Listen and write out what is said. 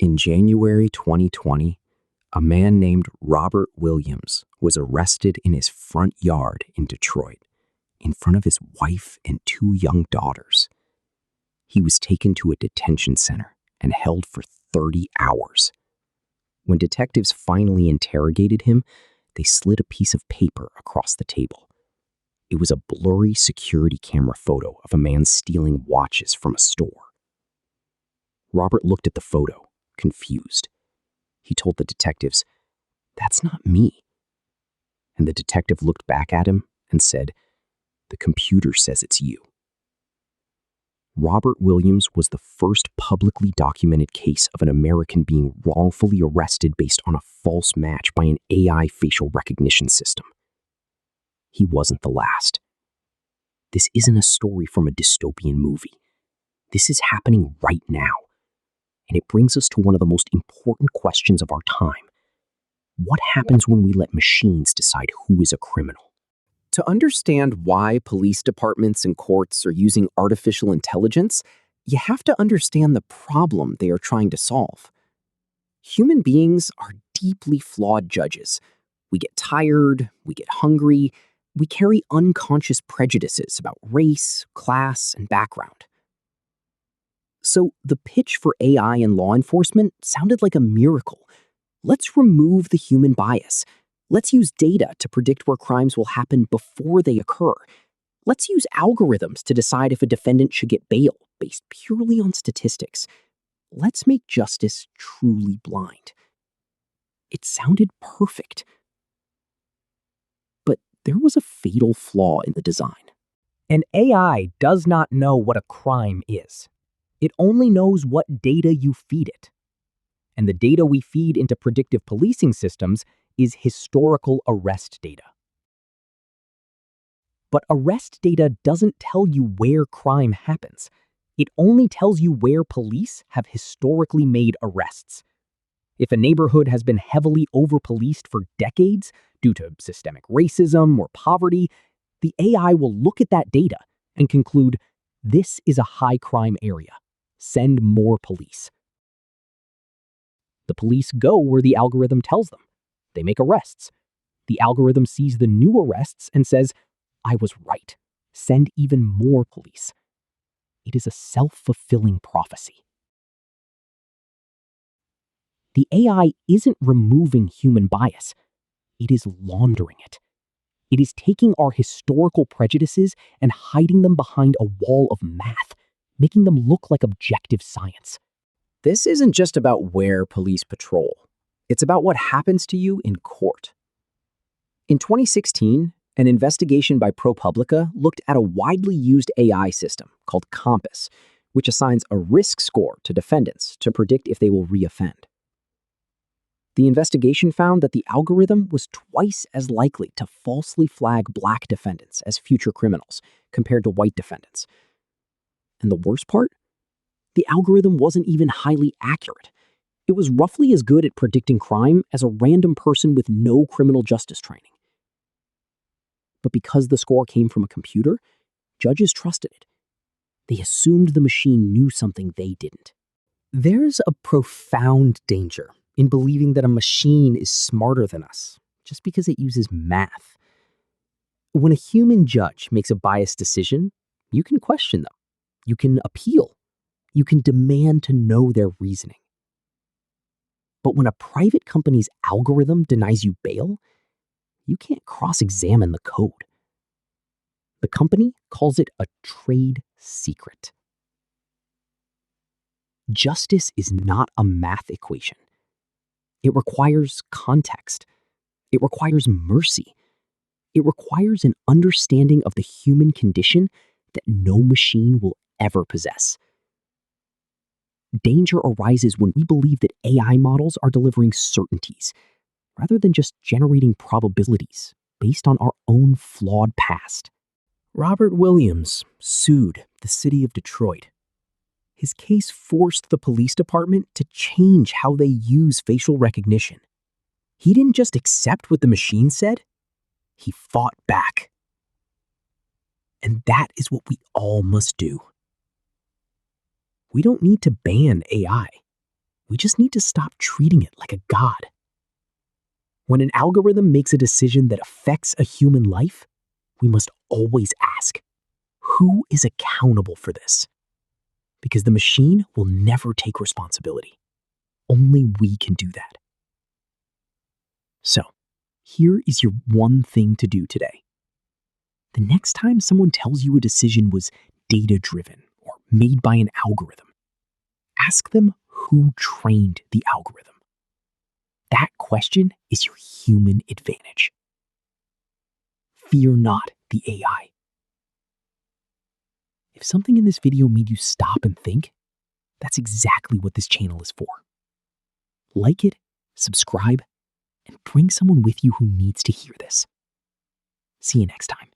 In January 2020, a man named Robert Williams was arrested in his front yard in Detroit, in front of his wife and two young daughters. He was taken to a detention center and held for 30 hours. When detectives finally interrogated him, they slid a piece of paper across the table. It was a blurry security camera photo of a man stealing watches from a store. Robert looked at the photo, confused. He told the detectives, "That's not me." And the detective looked back at him and said, "The computer says it's you." Robert Williams was the first publicly documented case of an American being wrongfully arrested based on a false match by an AI facial recognition system. He wasn't the last. This isn't a story from a dystopian movie. This is happening right now. And it brings us to one of the most important questions of our time. What happens when we let machines decide who is a criminal? To understand why police departments and courts are using artificial intelligence, you have to understand the problem they are trying to solve. Human beings are deeply flawed judges. We get tired, we get hungry, we carry unconscious prejudices about race, class, and background. So the pitch for AI in law enforcement sounded like a miracle. Let's remove the human bias. Let's use data to predict where crimes will happen before they occur. Let's use algorithms to decide if a defendant should get bail based purely on statistics. Let's make justice truly blind. It sounded perfect. But there was a fatal flaw in the design. An AI does not know what a crime is. It only knows what data you feed it. And the data we feed into predictive policing systems is historical arrest data. But arrest data doesn't tell you where crime happens. It only tells you where police have historically made arrests. If a neighborhood has been heavily over-policed for decades due to systemic racism or poverty, the AI will look at that data and conclude, this is a high-crime area. Send more police. The police go where the algorithm tells them. They make arrests. The algorithm sees the new arrests and says, I was right. Send even more police. It is a self-fulfilling prophecy. The AI isn't removing human bias. It is laundering it. It is taking our historical prejudices and hiding them behind a wall of math, making them look like objective science. This isn't just about where police patrol. It's about what happens to you in court. In 2016, an investigation by ProPublica looked at a widely used AI system called Compass, which assigns a risk score to defendants to predict if they will reoffend. The investigation found that the algorithm was twice as likely to falsely flag Black defendants as future criminals compared to white defendants. And the worst part? The algorithm wasn't even highly accurate. It was roughly as good at predicting crime as a random person with no criminal justice training. But because the score came from a computer, judges trusted it. They assumed the machine knew something they didn't. There's a profound danger in believing that a machine is smarter than us just because it uses math. When a human judge makes a biased decision, you can question them. You can appeal. You can demand to know their reasoning. But when a private company's algorithm denies you bail, you can't cross-examine the code. The company calls it a trade secret. Justice is not a math equation. It requires context. It requires mercy. It requires an understanding of the human condition that no machine will ever possess. Danger arises when we believe that AI models are delivering certainties, rather than just generating probabilities based on our own flawed past. Robert Williams sued the city of Detroit. His case forced the police department to change how they use facial recognition. He didn't just accept what the machine said, he fought back. And that is what we all must do. We don't need to ban AI. We just need to stop treating it like a god. When an algorithm makes a decision that affects a human life, we must always ask, who is accountable for this? Because the machine will never take responsibility. Only we can do that. So, here is your one thing to do today. The next time someone tells you a decision was data-driven or made by an algorithm, ask them who trained the algorithm. That question is your human advantage. Fear not the AI. If something in this video made you stop and think, that's exactly what this channel is for. Like it, subscribe, and bring someone with you who needs to hear this. See you next time.